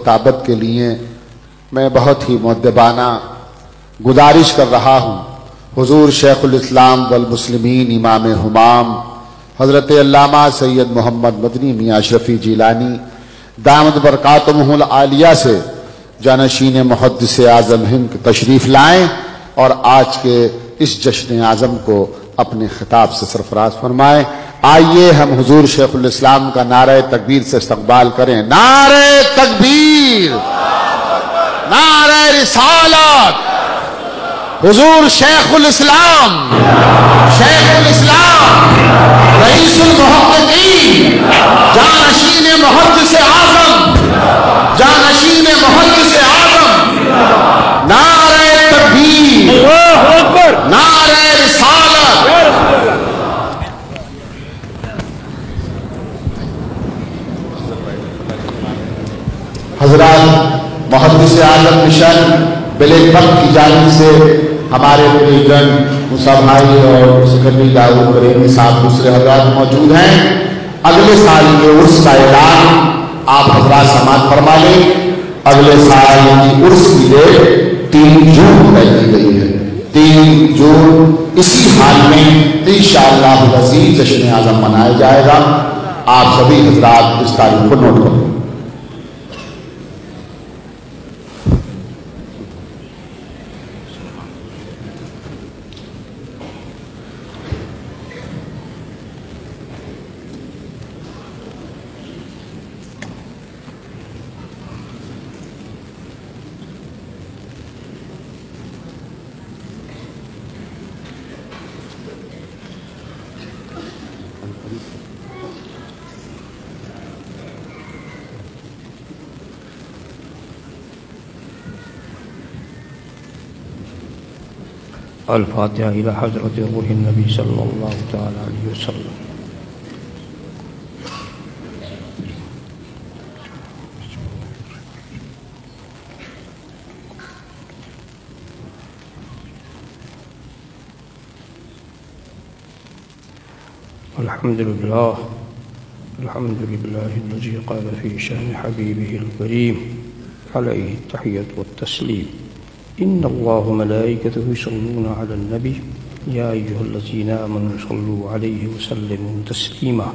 خطابت کے لیے میں بہت ہی مؤدبانہ گزارش کر رہا ہوں حضور شیخ الاسلام والمسلمین امام ہمام حضرت علامہ سید محمد مدنی میاں اشرفی جیلانی دامت برکاتہم العالیہ سے جانشین محدث اعظم ہند تشریف لائیں اور آج کے اس جشن اعظم کو اپنے خطاب سے سرفراز فرمائیں۔ آئیے ہم حضور شیخ الاسلام کا نعرہ تکبیر سے استقبال کریں۔ نعرہ تکبیر، نعرہ رسالت، حضور شیخ الاسلام، شیخ الاسلام، رئیس المحققین، جانشین محدث اعظم، جانشین محدث اعظم، نعرہ تکبیر، نعرہ رسالت۔ حضرات محدث اعظم مشن بلیک بک کی جانب سے ہمارے پریزیڈنٹ موسیٰ بھائی اور سیکرٹری داؤد کریمی صاحب دوسرے حضرات موجود ہیں۔ اگلے سال کے عرس کا اعلان آپ حضرات سماعت فرما لیں۔ اگلے سال کی عرس کی ڈیٹ 3 جون طے کی گئی ہے۔ 3 جون اسی حال میں انشاءاللہ العزیز جشن اعظم منایا جائے گا۔ آپ سبھی حضرات اس تاریخ کو نوٹ کریں۔ الفاتحة إلى حضرة روح النبي صلى الله تعالى عليه وسلم۔ الحمد لله الذي قال في شأن حبيبه الكريم عليه التحية والتسليم إن الله ملائكته يصلون على النبي يا أيها الذين آمنوا صلوا عليه وسلموا تسليما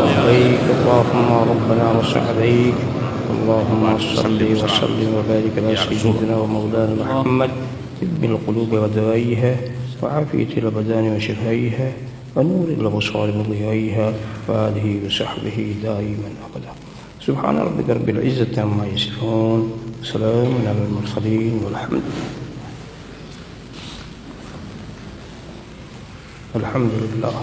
لبيك اللهم ربنا وسعديك اللهم صل وسلم وبارك على سيدنا ومولانا محمد طب القلوب ودوائها وعافية الأبدان وشفائها ونور الأبصار وضيائها وآله وصحبه دائما أبدا سبحان ربك رب العزة عما يصفون سلام على المرسلين والحمد لله۔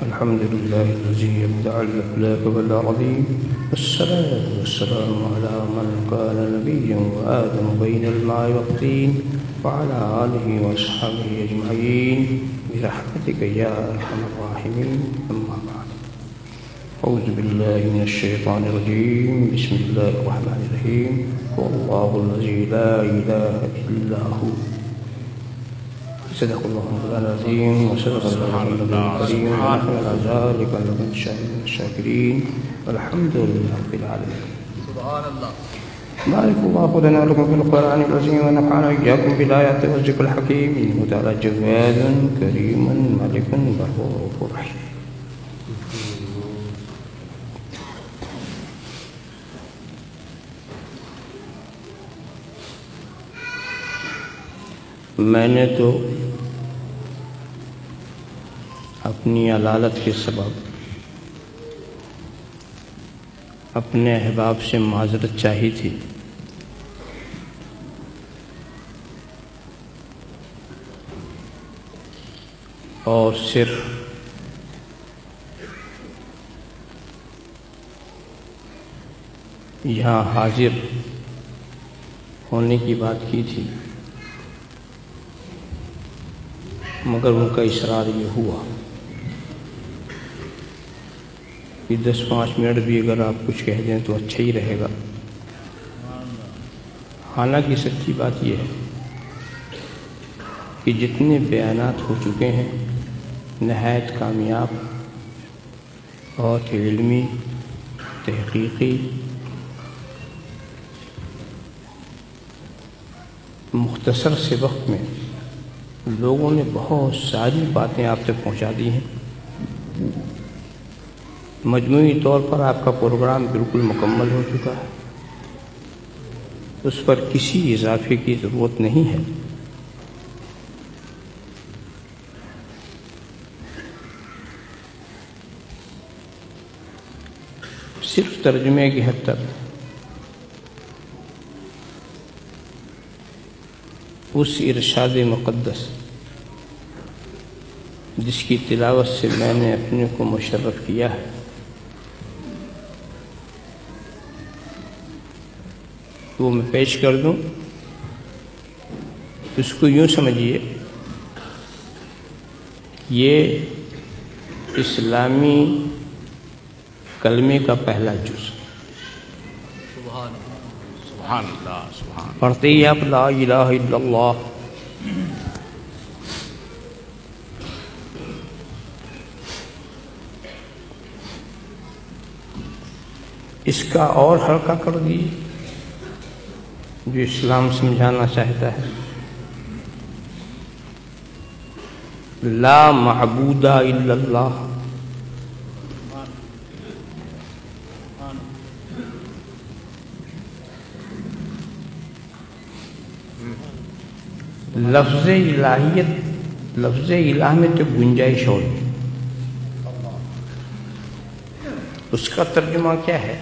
الحمد لله الذي يبدع الأفلاك والأراضين والصلاة والسلام على من كان نبيا وآدم بين الماء والطين وعلى آله وأصحابه أجمعين برحمتك يا أرحم الراحمين أما بعد أعوذ بالله من الشيطان الرجيم بسم الله الرحمن الرحيم والله الذي لا إله إلا هو صدق الله العظيم وصدق الله الكريم ونحن على ذلك لمن الشاكرين والحمد لله رب العالمين۔ سبحان الله۔ بارك الله لنا ولكم في القرآن العظيم ونفعنا وإياكم بالآيات والذكر الحكيم إنه تعالى جواد كريم ملك غفور رحيم۔ میں نے تو اپنی علالت کے سبب اپنے احباب سے معذرت چاہی تھی، اور صرف یہاں حاضر ہونے کی بات کی تھی، مگر ان کا اصرار یہ ہوا کہ 10-5 منٹ بھی اگر آپ کچھ کہہ دیں تو اچھا ہی رہے گا۔ حالانکہ سچی بات یہ ہے کہ جتنے بیانات ہو چکے ہیں نہایت کامیاب اور علمی تحقیقی مختصر سے وقت میں لوگوں نے بہت ساری باتیں آپ تک پہنچا دی ہیں. مجموعی طور پر آپ کا پروگرام بالکل مکمل ہو چکا ہے. اس پر کسی اضافے کی ضرورت نہیں ہے. صرف ترجمے کی حد تک اس ارشاد مقدس جس کی تلاوت سے میں نے اپنے کو مشرف کیا ہے، وہ میں پیش کر دوں. اس کو یوں سمجھیے، یہ اسلامی کلمے کا پہلا جز. سبحان اللہ سبحان. پڑھتے ہی آپ لا الہ الا اللہ. اس کا اور ہلکا کر دیجیے جو اسلام سمجھانا چاہتا ہے. لا معبود الا اللہ. لفظ الہیت، لفظ الہ میں تو گنجائش ہو. اس کا ترجمہ کیا ہے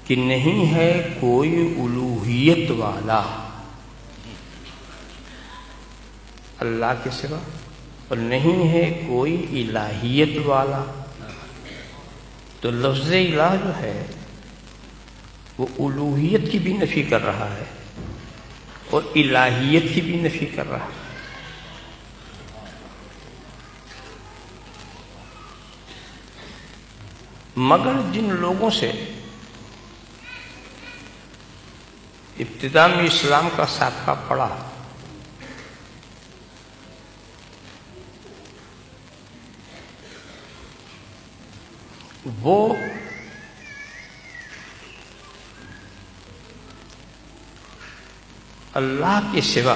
کہ نہیں ہے کوئی الوہیت والا اللہ کے سوا، اور نہیں ہے کوئی الہیت والا. تو لفظ الہ جو ہے وہ الوہیت کی بھی نفی کر رہا ہے اور الہیت کی بھی نفی کر رہا ہے. مگر جن لوگوں سے ابتدا میں اسلام کا سابقہ پڑا، وہ اللہ کے سوا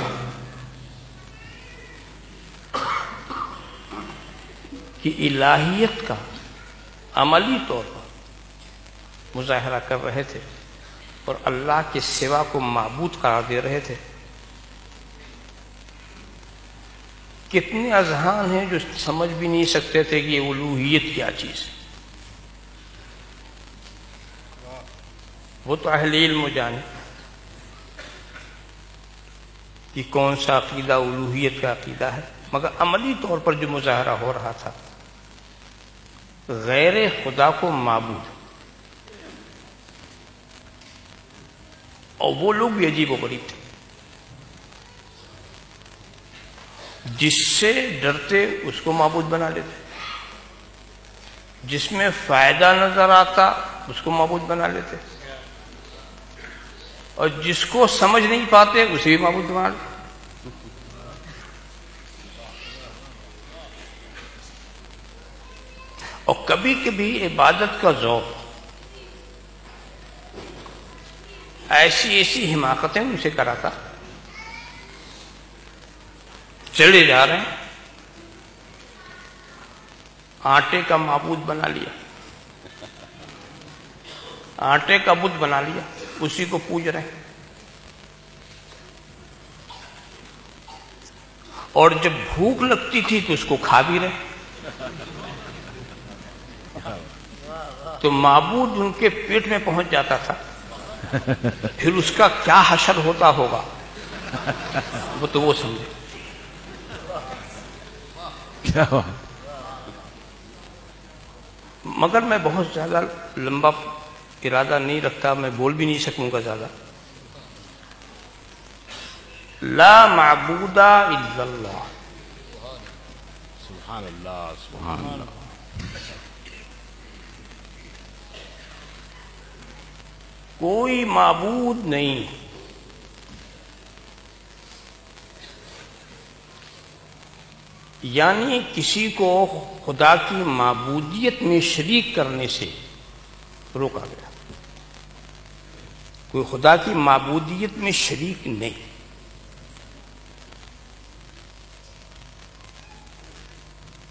کی الہیت کا عملی طور پر مظاہرہ کر رہے تھے اور اللہ کے سوا کو معبود قرار دے رہے تھے. کتنے اذہان ہیں جو سمجھ بھی نہیں سکتے تھے کہ یہ الوہیت کیا چیز ہے. وہ تو اہل علم جانے کہ کون سا عقیدہ الوہیت کا عقیدہ ہے، مگر عملی طور پر جو مظاہرہ ہو رہا تھا غیر خدا کو معبود، اور وہ لوگ بھی عجیب و غریب تھے. جس سے ڈرتے اس کو معبود بنا لیتے، جس میں فائدہ نظر آتا اس کو معبود بنا لیتے، اور جس کو سمجھ نہیں پاتے اسے بھی معبود بنا لیتے. اور کبھی کبھی عبادت کا ذوق ایسی حماقتیں ان سے کراتا. چلے جا رہے ہیں، آٹے کا معبود بنا لیا، آٹے کا بت بنا لیا، اسی کو پوج رہے ہیں. اور جب بھوک لگتی تھی تو اس کو کھا بھی رہے. تو معبود ان کے پیٹ میں پہنچ جاتا تھا، پھر اس کا کیا حشر ہوتا ہوگا وہ تو وہ سمجھے. مگر میں بہت زیادہ لمبا ارادہ نہیں رکھتا، میں بول بھی نہیں سکوں گا زیادہ. لا معبود الا اللہ. سبحان اللہ سبحان اللہ. کوئی معبود نہیں یعنی کسی کو خدا کی معبودیت میں شریک کرنے سے روکا گیا. کوئی خدا کی معبودیت میں شریک نہیں.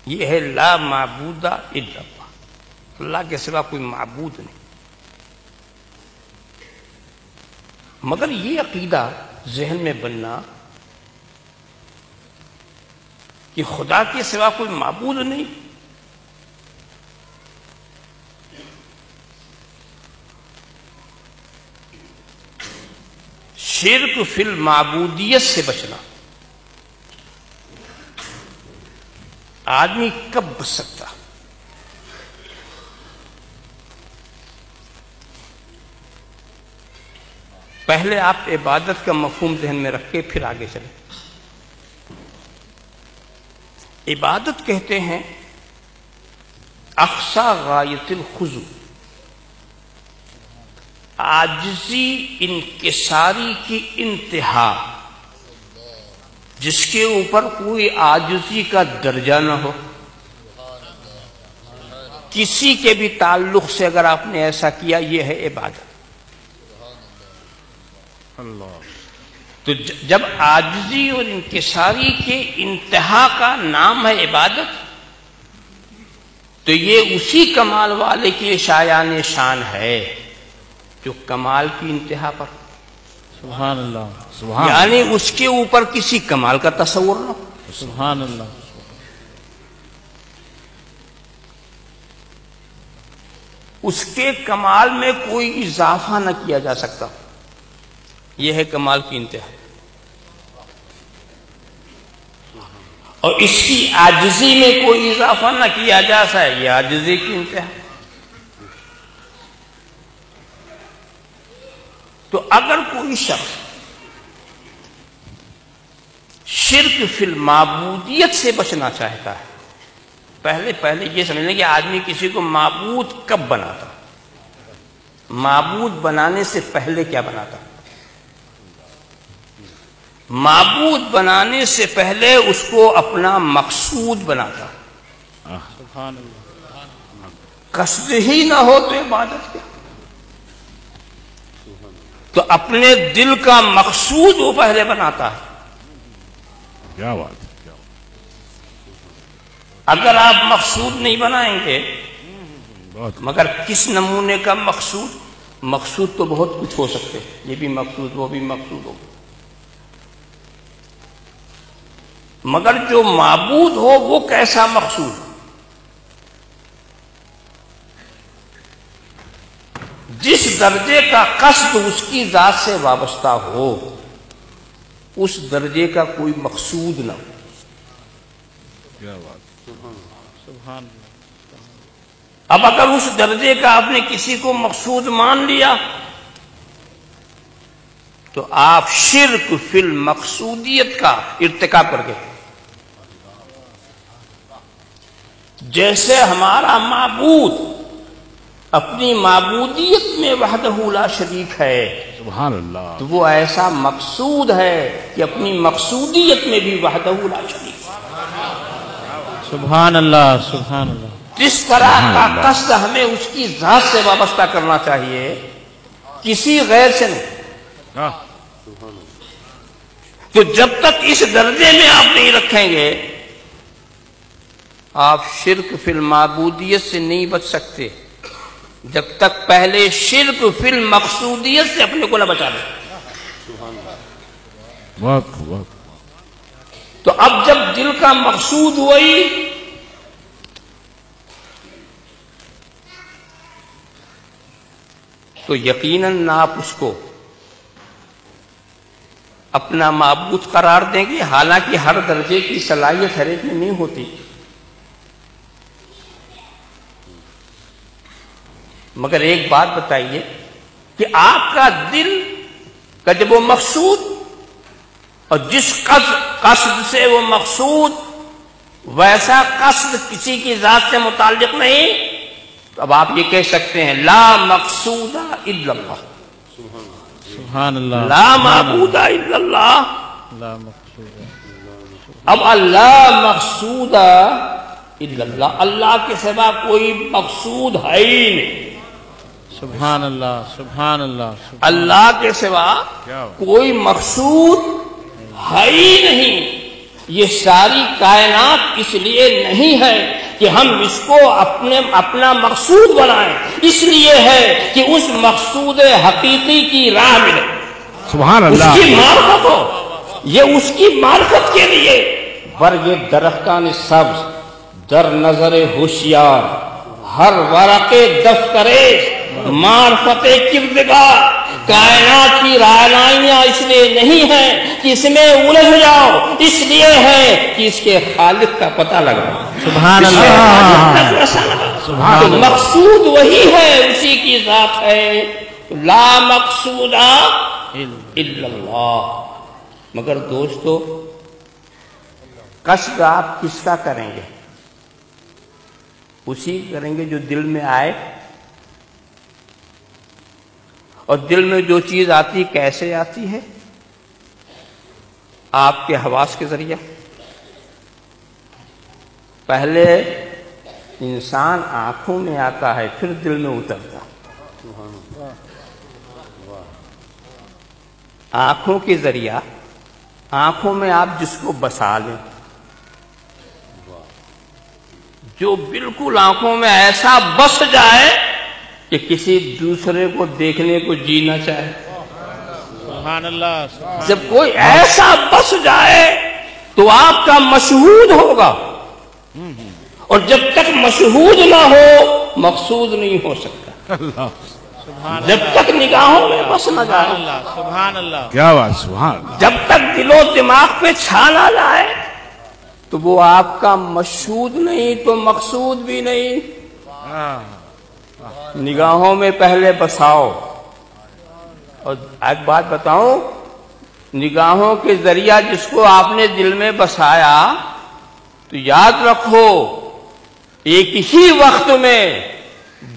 یہ ہے لا معبود الا اللہ. اللہ کے سوا کوئی معبود نہیں. مگر یہ عقیدہ ذہن میں بننا کہ خدا کے سوا کوئی معبود نہیں، شرک فی المعبودیت سے بچنا، آدمی کب بچ سکتا؟ پہلے آپ عبادت کا مفہوم ذہن میں رکھ کے پھر آگے چلیں. عبادت کہتے ہیں اقصی غایت الخضوع، عاجزی انکساری کی انتہا، جس کے اوپر کوئی عاجزی کا درجہ نہ ہو. کسی کے بھی تعلق سے اگر آپ نے ایسا کیا، یہ ہے عبادت. تو جب عاجزی اور انکساری کے انتہا کا نام ہے عبادت، تو یہ اسی کمال والے کے شایان شان ہے جو کمال کی انتہا پر، سبحان اللہ، سبحان یعنی اس کے اوپر کسی کمال کا تصور نہ ہو. سبحان اللہ. اس کے کمال میں کوئی اضافہ نہ کیا جا سکتا. یہ ہے کمال کی انتہا. اور اس کی عاجزی میں کوئی اضافہ نہ کیا جا سکے، یہ عاجزی کی انتہا. تو اگر کوئی شخص شرک فی المعبودیت سے بچنا چاہتا ہے، پہلے یہ سمجھنا کہ آدمی کسی کو معبود کب بناتا، معبود بنانے سے پہلے کیا بناتا. معبود بنانے سے پہلے اس کو اپنا مقصود بناتا. سبحان اللہ. قصد ہی نہ ہو تو عبادت کیا؟ تو اپنے دل کا مقصود وہ پہلے بناتا ہے. کیا بات ہے. اگر آپ مقصود نہیں بنائیں گے، بہت مگر کس نمونے کا مقصود تو بہت کچھ ہو سکتے، یہ بھی مقصود، وہ بھی مقصود ہو، مگر جو معبود ہو وہ کیسا مقصود؟ جس درجے کا قصد اس کی ذات سے وابستہ ہو، اس درجے کا کوئی مقصود نہ ہو. کیا بات. سبحان اللہ. اب اگر اس درجے کا آپ نے کسی کو مقصود مان لیا، تو آپ شرک فی المقصودیت کا ارتکاب کر گئے. جیسے ہمارا معبود اپنی معبودیت میں وحدہ لا شریک ہے، سبحان اللہ. تو وہ ایسا مقصود ہے کہ اپنی مقصودیت میں بھی وحدہ لا شریک ہے. سبحان اللہ. سبحان اللہ. جس طرح کا قصد ہمیں اس کی ذات سے وابستہ کرنا چاہیے، کسی غیر سے نہیں. تو جب تک اس درجے میں آپ نہیں رکھیں گے، آپ شرک فی المعبودیت سے نہیں بچ سکتے جب تک پہلے شرک فی المقصودیت سے اپنے کو نہ بچا لیں. تو اب جب دل کا مقصود ہوئی، تو یقیناً آپ اس کو اپنا معبود قرار دیں گے. حالانکہ ہر درجے کی صلاحیت ہر ایک میں نہیں ہوتی، مگر ایک بات بتائیے کہ آپ کا دل کا جب وہ مقصود اور جس قصد سے وہ مقصود ویسا قصد کسی کی ذات سے متعلق نہیں، تو اب آپ یہ کہہ سکتے ہیں لا مقصود الا اللہ. سبحان اللہ. لا معبود الا اللہ. لا مقصود. اب اللہ مقصود الا اللہ، اللہ کے سوا کوئی مقصود ہے ہی نہیں، سبحان اللہ سبحان اللہ اللہ کے سوا کوئی مقصود ہے ہی نہیں۔ یہ ساری کائنات اس لیے نہیں ہے کہ ہم اس کو اپنا مقصود بنائیں، اس لیے ہے کہ اس مقصود حقیقی کی راہ ملے، سبحان اللہ، اس کی معرفت ہو، یہ اس کی معرفت کے لیے۔ برگ درختان سبز در نظر ہوشیار، ہر ورق دفترے معرفت کردگار، کائنات کی رہنمائیاں اس لیے نہیں ہیں کہ اس میں الجھ جاؤ، اس لیے ہے کہ اس کے خالق کا پتہ لگاؤ، سبحان اس کے اللہ، خالق کا پتہ لگاؤ۔ تو مقصود وہی ہے، اسی کی ذات ہے، لا مقصود الا اللہ۔ مگر دوستو قصد آپ کس کا کریں گے؟ اسی کریں گے جو دل میں آئے، اور دل میں جو چیز آتی کیسے آتی ہے؟ آپ کے حواس کے ذریعہ۔ پہلے انسان آنکھوں میں آتا ہے، پھر دل میں اترتا۔ آنکھوں کے ذریعہ، آنکھوں میں آپ جس کو بسا لیں، جو بالکل آنکھوں میں ایسا بس جائے کہ کسی دوسرے کو دیکھنے کو جی نہ چاہے۔ سبحان اللہ، جب کوئی ایسا بس جائے تو آپ کا مشہود ہوگا، اور جب تک مشہود نہ ہو مقصود نہیں ہو سکتا، جب تک نگاہوں میں بس نہ جائے، سبحان اللہ، کیا بات، سبحان اللہ، جب تک دل و دماغ پہ چھا نہ جائے تو وہ آپ کا مشہود نہیں تو مقصود بھی نہیں۔ نگاہوں میں پہلے بساؤ، اور ایک بات بتاؤں، نگاہوں کے ذریعہ جس کو آپ نے دل میں بسایا تو یاد رکھو ایک ہی وقت میں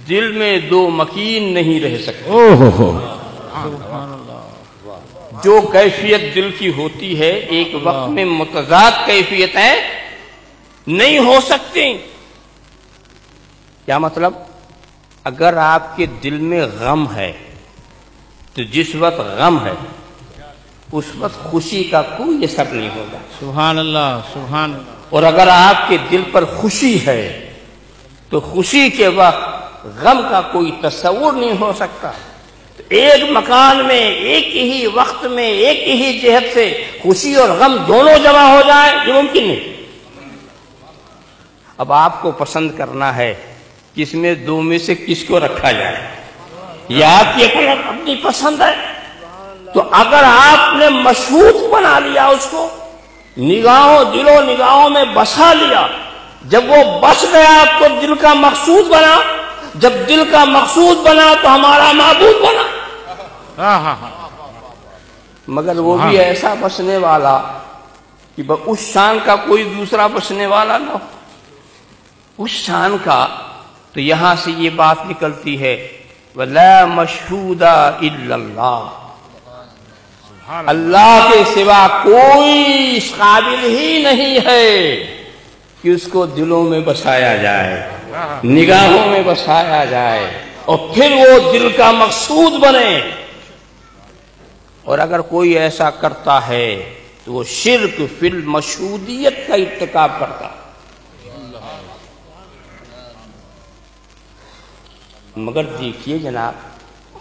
دل میں دو مکین نہیں رہ سکتے۔ جو کیفیت دل کی ہوتی ہے ایک وقت میں متضاد کیفیتیں نہیں ہو سکتی۔ کیا مطلب؟ اگر آپ کے دل میں غم ہے تو جس وقت غم ہے اس وقت خوشی کا کوئی اثر نہیں ہوگا، سبحان اللہ سبحان اللہ، اور اگر آپ کے دل پر خوشی ہے تو خوشی کے وقت غم کا کوئی تصور نہیں ہو سکتا۔ ایک مکان میں ایک ہی وقت میں ایک ہی جہت سے خوشی اور غم دونوں جمع ہو جائیں، یہ ممکن نہیں۔ اب آپ کو پسند کرنا ہے کس میں دو میں سے کس کو رکھا جائے، یہ آپ کی اپنی پسند ہے۔ تو اگر آپ نے مشہود بنا لیا اس کو، نگاہوں دل و نگاہوں میں بسا لیا، جب وہ بس گیا تو دل کا مقصود بنا، جب دل کا مقصود بنا تو ہمارا معبود بنا۔ مگر وہ بھی ایسا بسنے والا کہ اس شان کا کوئی دوسرا بسنے والا نہ ہو، اس شان کا۔ تو یہاں سے یہ بات نکلتی ہے وَلَا مَشْهُودَ إِلَّا اللَّهُ، اللہ کے سوا کوئی اس قابل ہی نہیں ہے کہ اس کو دلوں میں بسایا جائے، نگاہوں میں بسایا جائے، اور پھر وہ دل کا مقصود بنے۔ اور اگر کوئی ایسا کرتا ہے تو وہ شرک فی المشہودیت کا ارتکاب کرتا۔ مگر دیکھیے جناب،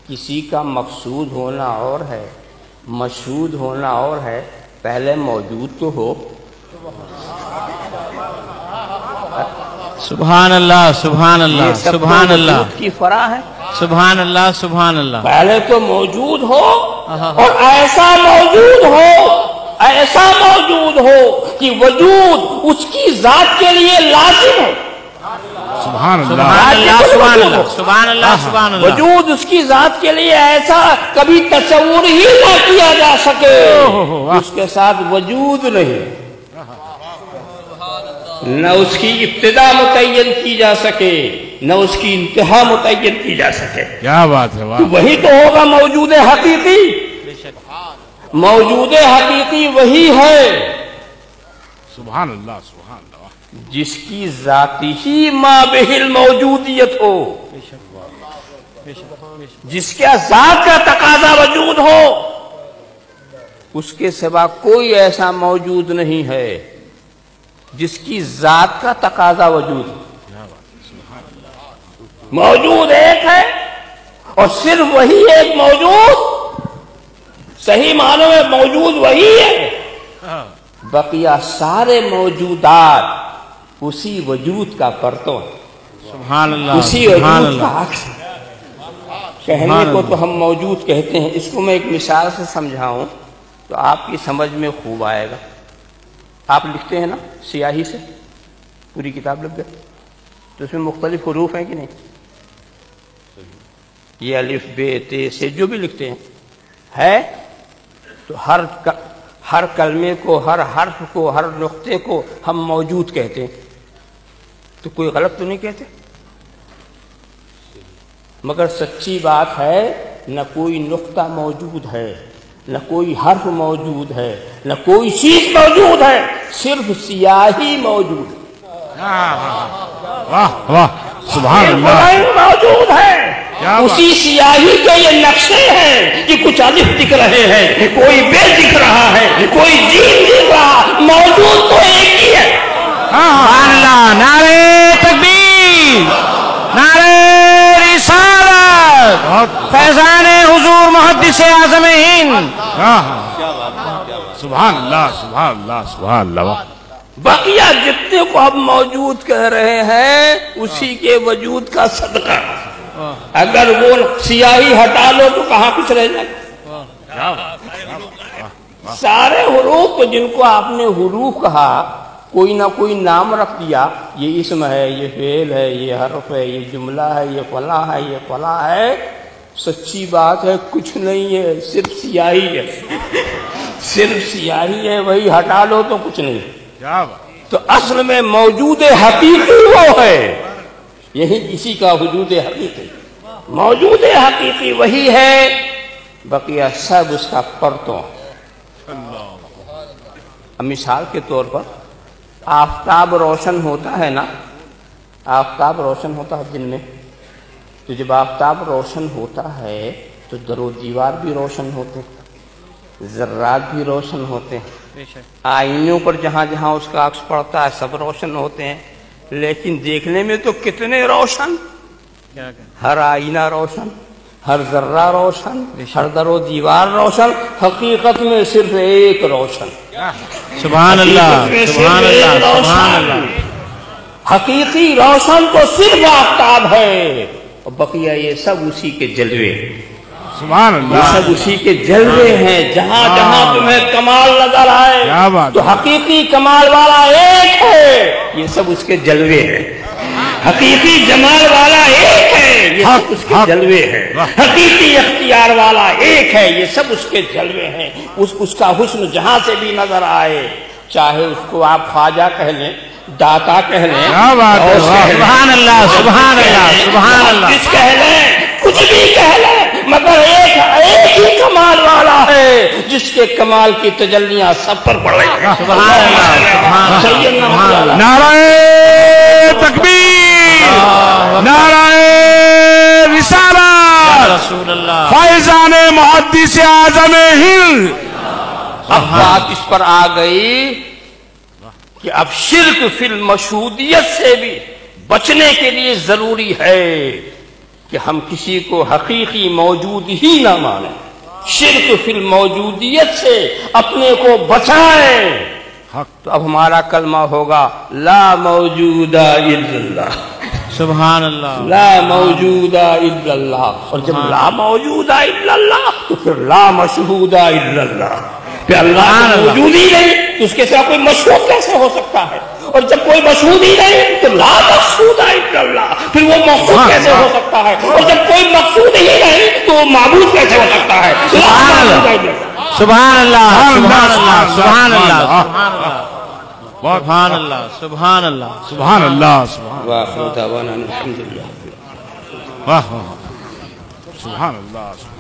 کسی کا مقصود ہونا اور ہے، مشہود ہونا اور ہے، پہلے موجود تو ہو۔ سبحان اللہ سبحان اللہ سبحان اللہ کی فرا ہے، سبحان اللہ سبحان اللہ، پہلے تو موجود ہو، اور ایسا موجود ہو، ایسا موجود ہو کہ وجود اس کی ذات کے لیے لازم ہو۔ سبحان اللہ سبحان اللہ سبحان اللہ سبحان اللہ، وجود اس کی ذات کے لیے ایسا کبھی تصور ہی نہ کیا جا سکے، اس کے ساتھ وجود نہیں، نہ اس کی ابتدا متعین کی جا سکے نہ اس کی انتہا متعین کی جا سکے۔ کیا بات ہے، تو وہی تو ہوگا موجود حقیقی، موجود حقیقی وہی ہے۔ سبحان اللہ سبحان اللہ. جس کی ذاتی ہی ما بہل موجودیت ہو، جس کا ذات کا تقاضا وجود ہو، اس کے سوا کوئی ایسا موجود نہیں ہے جس کی ذات کا تقاضا وجود ہو. موجود ایک ہے اور صرف وہی ایک موجود، صحیح معنوں میں موجود وہی ہے، بقیہ سارے موجودات اسی وجود کا پرتو ہے. سبحان اللہ. اسی وجود کا عکس ہے. کہنے کو تو ہم موجود کہتے ہیں، اس کو میں ایک مثال سے سمجھاؤں تو آپ کی سمجھ میں خوب آئے گا. آپ لکھتے ہیں نا سیاہی سے، پوری کتاب لکھ گئے تو اس میں مختلف حروف ہیں کہ نہیں؟ یہ الف بے تے سے جو بھی لکھتے ہیں ہے، تو ہر کلمے کو، ہر حرف کو، ہر نقطے کو ہم موجود کہتے ہیں. تو کوئی غلط تو نہیں کہتے؟ مگر سچی بات ہے نہ کوئی نقطہ موجود ہے، نہ کوئی حرف موجود ہے، نہ کوئی چیز موجود ہے، صرف سیاہی موجود ہے. واہ واہ سبحان اللہ. موجود ہے، اسی سیاہی کے یہ نقشے ہیں کہ کچھ الف دکھ رہے ہیں، کوئی بے دکھ رہا ہے، کوئی جیم دکھ رہا، موجود تو ایک ہی ہے. سبحان اللہ. نعرہ تکبیر، نعرہ رسالت، فیضان حضور محدث اعظم ہند. سبحان اللہ سبحان اللہ سبحان اللہ. بقیہ جتنے کو ہم موجود کہہ رہے ہیں اسی کے وجود کا صدقہ. اگر وہ سیاہی ہٹا لو تو کہاں کچھ رہ جائے. سارے حروف جن کو آپ نے حروف کہا، کوئی نہ کوئی نام رکھ دیا، یہ اسم ہے، یہ فعل ہے، یہ حرف ہے، یہ جملہ ہے، یہ فلاں ہے، یہ فلاں ہے. سچی بات ہے کچھ نہیں ہے، صرف سیاہی ہے. صرف سیاہی ہے، وہی ہٹا لو تو کچھ نہیں. تو اصل میں موجود حقیقی وہ ہے، یہی اسی کا وجود حقیقی. موجود حقیقی وہی ہے، بقیہ سب اس کا پرتو. مثال کے طور پر آفتاب روشن ہوتا ہے نا، آفتاب روشن ہوتا ہے دن میں، تو جب آفتاب روشن ہوتا ہے تو در و دیوار بھی روشن ہوتے ہیں، ذرات بھی روشن ہوتے ہیں، آئینوں پر جہاں جہاں اس کا عکس پڑتا ہے سب روشن ہوتے ہیں. لیکن دیکھنے میں تو کتنے روشن، ہر آئینہ روشن، ہر ذرہ روشن، ہر در و دیوار روشن، حقیقت میں صرف ایک روشن. سبحان اللہ سبحان اللہ سبحان اللہ. حقیقی روشن تو صرف آفتاب ہے اور بقیہ یہ سب اسی کے جلوے ہیں. سبحان یہ اللہ. سب اسی کے جلوے ہیں. جہاں جہاں تمہیں کمال نظر آئے تو حقیقی کمال والا ایک ہے، یہ سب اس کے جلوے ہیں. حقیقی جمال والا ایک ہے، یہ سب اس کے جلوے ہیں. حقیقی اختیار والا ایک ہے، یہ سب اس کے جلوے ہیں. اس کا حسن جہاں سے بھی نظر آئے، چاہے اس کو آپ خواجہ کہہ لیں، داتا کہہ لیں، سبحان اللہ سبحان اللہ سبحان اللہ، کچھ کہہ لیں، کچھ بھی کہہ لیں، مگر ایک ہی کمال والا ہے جس کے کمال کی تجلیاں سب پر پڑ رہی ہیں. سبحان اللہ سبحان اللہ. نعرہ تکبیر، نعرہ رسالت، رسول اللہ، فیضان محدث اعظم ہند. اب بات اس پر آ گئی کہ اب شرک فی المشہودیت سے بھی بچنے کے لیے ضروری ہے کہ ہم کسی کو حقیقی موجود ہی نہ مانیں. شرک فی الموجودیت سے اپنے کو بچائیں. تو اب ہمارا کلمہ ہوگا لا موجود الا اللہ. سبحان اللہ. لا موجود الا اللہ. اور جب لا موجود الا اللہ تو پھر لا مشہود الا اللہ. پھر اللہ موجود ہی نہیں تو اس کے ساتھ کوئی مشہود کیسے ہو سکتا ہے؟ اور جب کوئی مشہود ہی نہیں تو لا مقصود الا اللہ. پھر وہ مقصود کیسے ہو سکتا ہے؟ اور جب کوئی مقصود ہی نہیں تو وہ معبود کیسے ہو سکتا ہے؟ سبحان اللہ سبحان اللہ سبحان اللہ سبحان اللہ سبحان اللہ سبحان اللہ سبحان اللہ سبحان واخر دعوانا الحمدللہ. اللہ سبحان اللہ.